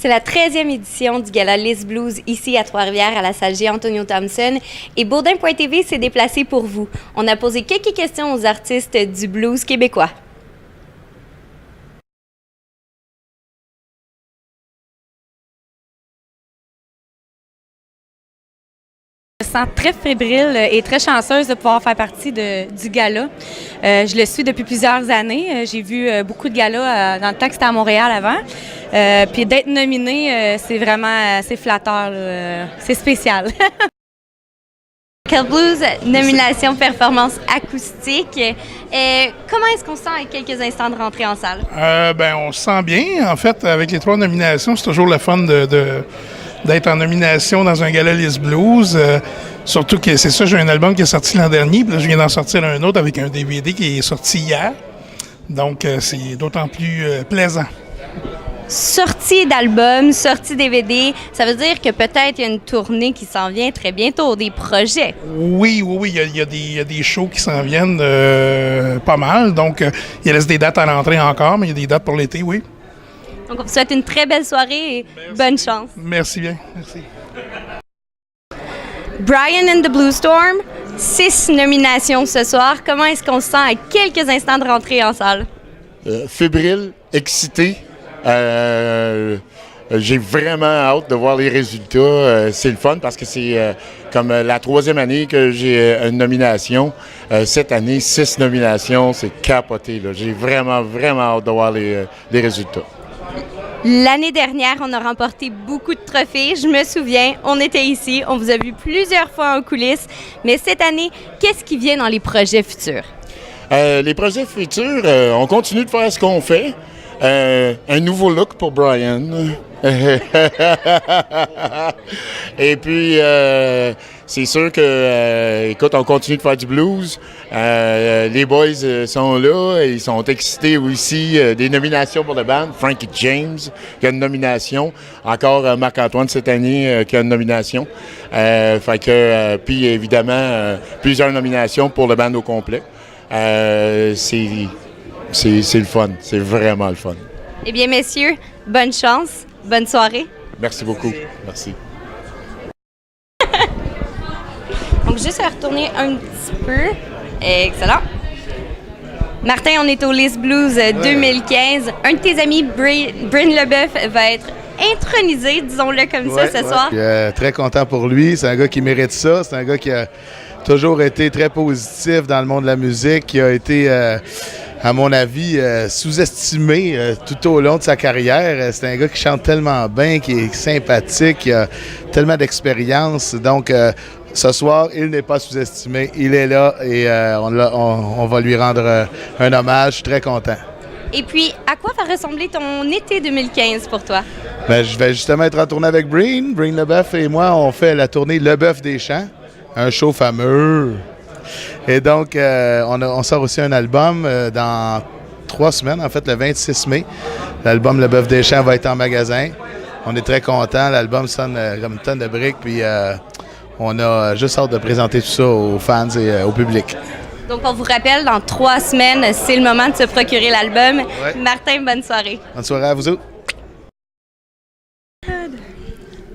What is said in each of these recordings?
C'est la 13e édition du Gala List Blues ici à Trois-Rivières à la salle J. Antonio Thompson et Baudin.tv s'est déplacé pour vous. On a posé quelques questions aux artistes du blues québécois. Je me sens très fébrile et très chanceuse de pouvoir faire partie du gala. Je le suis depuis plusieurs années. J'ai vu beaucoup de galas dans le temps que c'était à Montréal avant. Puis d'être nominée, c'est vraiment assez flatteur. C'est spécial. Kel Blues, nomination performance acoustique. Comment est-ce qu'on se sent à quelques instants de rentrer en salle? On se sent bien. En fait, avec les 3 nominations, c'est toujours le fun d'être en nomination dans un gala List Blues. Surtout que c'est ça, j'ai un album qui est sorti l'an dernier, puis là, je viens d'en sortir un autre avec un DVD qui est sorti hier. Donc, c'est d'autant plus plaisant. Sortie d'album, sortie DVD, ça veut dire que peut-être il y a une tournée qui s'en vient très bientôt, des projets. Oui, il y a des shows qui s'en viennent pas mal. Donc, il reste des dates à l'entrée encore, mais il y a des dates pour l'été, oui. Donc, on vous souhaite une très belle soirée et bonne chance. Merci bien. Merci. Brian and the Blue Storm, 6 nominations ce soir. Comment est-ce qu'on se sent à quelques instants de rentrer en salle? Fébrile, excité. J'ai vraiment hâte de voir les résultats. C'est le fun parce que c'est comme la 3e année que j'ai une nomination. Cette année, 6 nominations, c'est capoté. J'ai vraiment hâte de voir les résultats. L'année dernière, on a remporté beaucoup de trophées. Je me souviens, on était ici, on vous a vu plusieurs fois en coulisses. Mais cette année, qu'est-ce qui vient dans les projets futurs? Les projets futurs, on continue de faire ce qu'on fait. Un nouveau look pour Brian. Et puis, c'est sûr que, écoute, on continue de faire du blues. Les boys sont là. Ils sont excités aussi. Des nominations pour le band. Frankie James qui a une nomination. Encore Marc-Antoine cette année qui a une nomination. Puis évidemment, plusieurs nominations pour le band au complet. C'est le fun. C'est vraiment le fun. Eh bien, messieurs, bonne chance, bonne soirée. Merci beaucoup. Merci. Donc, juste à retourner un petit peu. Excellent. Martin, on est au List Blues 2015. Un de tes amis, Bryn Leboeuf, va être intronisé, disons-le comme ça, ce soir. Très content pour lui. C'est un gars qui mérite ça. C'est un gars qui a toujours été très positif dans le monde de la musique, qui a été, à mon avis, sous-estimé tout au long de sa carrière. C'est un gars qui chante tellement bien, qui est sympathique, qui a tellement d'expérience. Donc, ce soir, il n'est pas sous-estimé. Il est là et on va lui rendre un hommage. Je suis très content. Et puis, à quoi va ressembler ton été 2015 pour toi? Je vais justement être en tournée avec Bryn Leboeuf et moi. On fait la tournée Le Bœuf des Champs, un show fameux. Et donc, on sort aussi un album dans 3 semaines, en fait, le 26 mai. L'album Le Bœuf des Champs va être en magasin. On est très contents. L'album sonne comme une tonne de briques. Puis, on a juste hâte de présenter tout ça aux fans et au public. Donc, on vous rappelle, dans 3 semaines, c'est le moment de se procurer l'album. Ouais. Martin, bonne soirée. Bonne soirée à vous autres.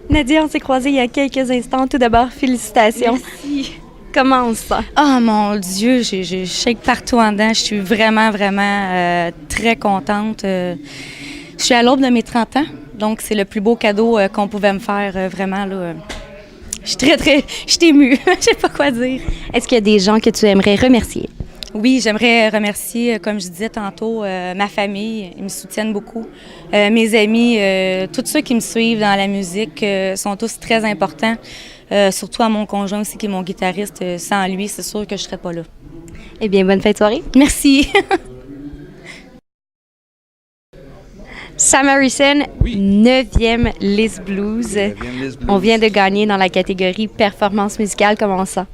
Nadia, on s'est croisés il y a quelques instants. Tout d'abord, félicitations. Merci. Comment on se sent? Oh mon Dieu, je shake partout en dedans. Je suis vraiment très contente. Je suis à l'aube de mes 30 ans, donc c'est le plus beau cadeau qu'on pouvait me faire, vraiment. Là. Je suis émue. Je sais pas quoi dire. Est-ce qu'il y a des gens que tu aimerais remercier? Oui, j'aimerais remercier, comme je disais tantôt, ma famille. Ils me soutiennent beaucoup. Mes amis, tous ceux qui me suivent dans la musique sont tous très importants. Surtout à mon conjoint aussi, qui est mon guitariste. Sans lui, c'est sûr que je ne serais pas là. Eh bien, bonne fin de soirée. Merci. Sam Harrison, Oui. 9e List Blues. On vient de gagner dans la catégorie performance musicale. Comment on se sent?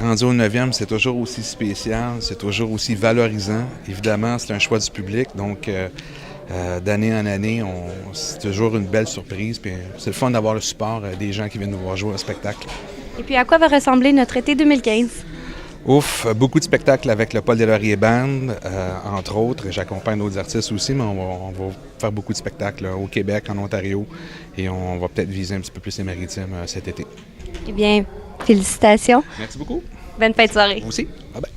Rendu au 9e, c'est toujours aussi spécial, c'est toujours aussi valorisant. Évidemment, c'est un choix du public, donc d'année en année, c'est toujours une belle surprise. Puis c'est le fun d'avoir le support des gens qui viennent nous voir jouer au spectacle. Et puis, à quoi va ressembler notre été 2015? Ouf, beaucoup de spectacles avec le Paul Delaurier Band, entre autres. J'accompagne d'autres artistes aussi, mais on va faire beaucoup de spectacles là, au Québec, en Ontario, et on va peut-être viser un petit peu plus les maritimes cet été. Eh bien, félicitations. Merci beaucoup. Bonne fin de soirée. Vous aussi. Bye-bye.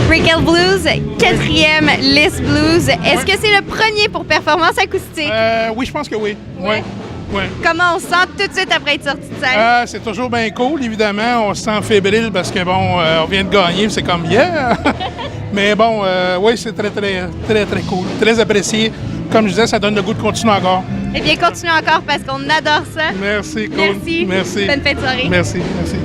Brickell Blues, 4e List Blues. Est-ce que c'est le premier pour performance acoustique? Oui, je pense que oui. Ouais. Ouais. Comment on se sent tout de suite après être sorti de scène? C'est toujours bien cool, évidemment. On se sent fébrile parce que, bon, on vient de gagner, c'est comme yeah! Mais bon, oui, c'est très, très, très, très cool. Très apprécié. Comme je disais, ça donne le goût de continuer encore. Eh bien, continue encore parce qu'on adore ça. Merci, cool. Merci. Bonne fin de soirée. Merci, merci.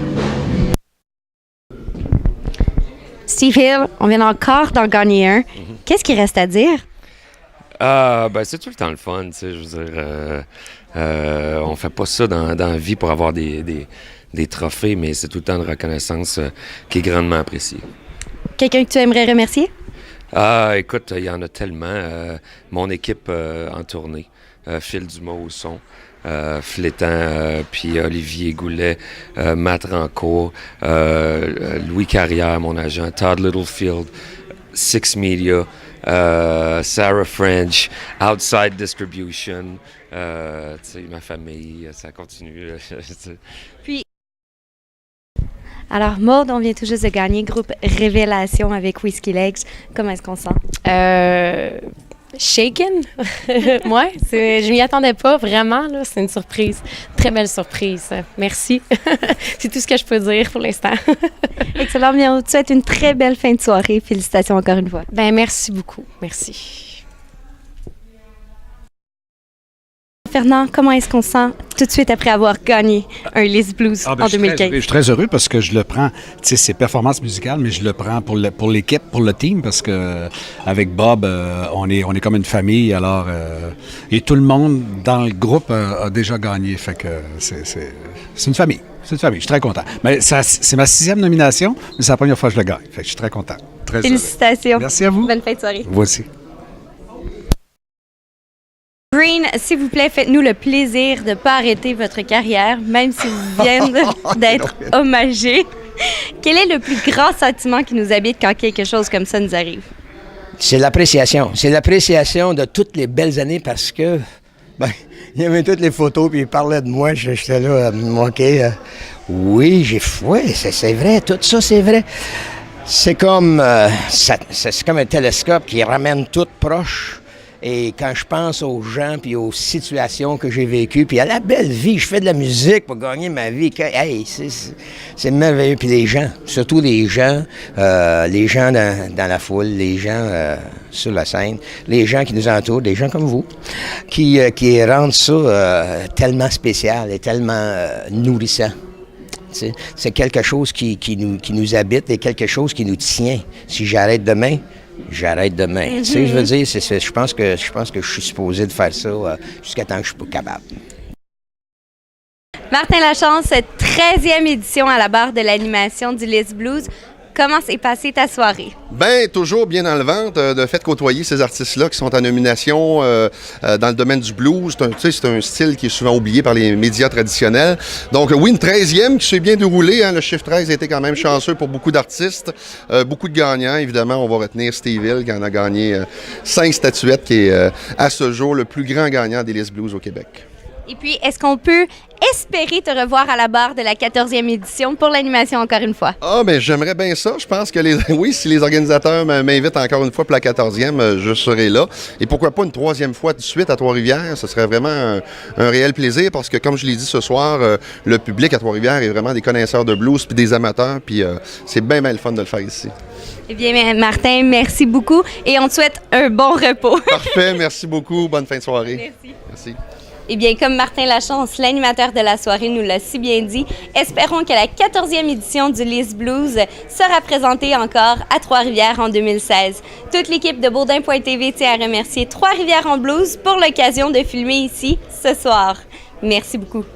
Steve Hill, on vient encore d'en gagner un. Qu'est-ce qu'il reste à dire? C'est tout le temps le fun, tu sais, je veux dire, on fait pas ça dans la vie pour avoir des trophées, mais c'est tout le temps une reconnaissance qui est grandement appréciée. Quelqu'un que tu aimerais remercier? Écoute, il y en a tellement. Mon équipe en tournée, Phil Dumas au son, Flétan, puis Olivier Goulet, Matt Rancourt, Louis Carrière, mon agent, Todd Littlefield, Six Media, Sarah French, Outside Distribution, ma famille, ça continue. Puis, alors Maude, on vient tout juste de gagner groupe Révélation avec Whiskey Legs. Comment est-ce qu'on se sent? Shaken. Moi, je m'y attendais pas vraiment. Là, c'est une surprise. Très belle surprise. Merci. C'est tout ce que je peux dire pour l'instant. Excellent. Bien, on te souhaite une très belle fin de soirée. Félicitations encore une fois. Ben merci beaucoup. Merci. Fernand, comment est-ce qu'on se sent tout de suite après avoir gagné un List Blues en 2015? Je suis très heureux parce que je le prends, tu sais, c'est performance musicale, mais je le prends pour l'équipe, pour le team, parce que avec Bob, on est comme une famille, alors et tout le monde dans le groupe a déjà gagné, fait que c'est une famille. C'est une famille, je suis très content. Mais c'est ma 6e nomination, mais c'est la première fois que je le gagne, fait que je suis très content. Très Félicitations. heureux. Merci à vous. Bonne fin de soirée. Vous aussi. Green, s'il vous plaît, faites-nous le plaisir de ne pas arrêter votre carrière, même si vous venez d'être hommagé. Quel est le plus grand sentiment qui nous habite quand quelque chose comme ça nous arrive? C'est l'appréciation. C'est l'appréciation de toutes les belles années parce que, il y avait toutes les photos puis il parlait de moi. J'étais là, OK. Oui, c'est vrai, tout ça, c'est vrai. C'est comme, c'est comme un télescope qui ramène tout proche. Et quand je pense aux gens puis aux situations que j'ai vécues, puis à la belle vie, je fais de la musique pour gagner ma vie. Hey, c'est merveilleux. Puis les gens, surtout les gens dans la foule, les gens sur la scène, les gens qui nous entourent, des gens comme vous, qui rendent ça tellement spécial et tellement nourrissant. C'est quelque chose qui nous habite et quelque chose qui nous tient. Si j'arrête demain, j'arrête demain. Tu sais, je veux dire, je pense que je suis supposé de faire ça jusqu'à temps que je suis pas capable. Martin Lachance, 13e édition à la barre de l'animation du List Blues. Comment s'est passée ta soirée? Bien, toujours bien dans le ventre, de fait de côtoyer ces artistes-là qui sont en nomination dans le domaine du blues. C'est un style qui est souvent oublié par les médias traditionnels. Donc oui, une 13e qui s'est bien déroulée. Hein. Le chiffre 13 a été quand même chanceux pour beaucoup d'artistes. Beaucoup de gagnants. Évidemment, on va retenir Steve Hill qui en a gagné 5 statuettes, qui est à ce jour le plus grand gagnant des List Blues au Québec. Et puis, est-ce qu'on peut espérer te revoir à la barre de la 14e édition pour l'animation encore une fois? J'aimerais bien ça. Je pense que oui, si les organisateurs m'invitent encore une fois pour la 14e, je serai là. Et pourquoi pas une 3e fois de suite à Trois-Rivières? Ce serait vraiment un réel plaisir parce que, comme je l'ai dit ce soir, le public à Trois-Rivières est vraiment des connaisseurs de blues puis des amateurs. Puis c'est bien le fun de le faire ici. Eh bien, Martin, merci beaucoup et on te souhaite un bon repos. Parfait. Merci beaucoup. Bonne fin de soirée. Merci. Eh bien, comme Martin Lachance, l'animateur de la soirée, nous l'a si bien dit, espérons que la 14e édition du List Blues sera présentée encore à Trois-Rivières en 2016. Toute l'équipe de Baudin.tv tient à remercier Trois-Rivières en Blues pour l'occasion de filmer ici ce soir. Merci beaucoup.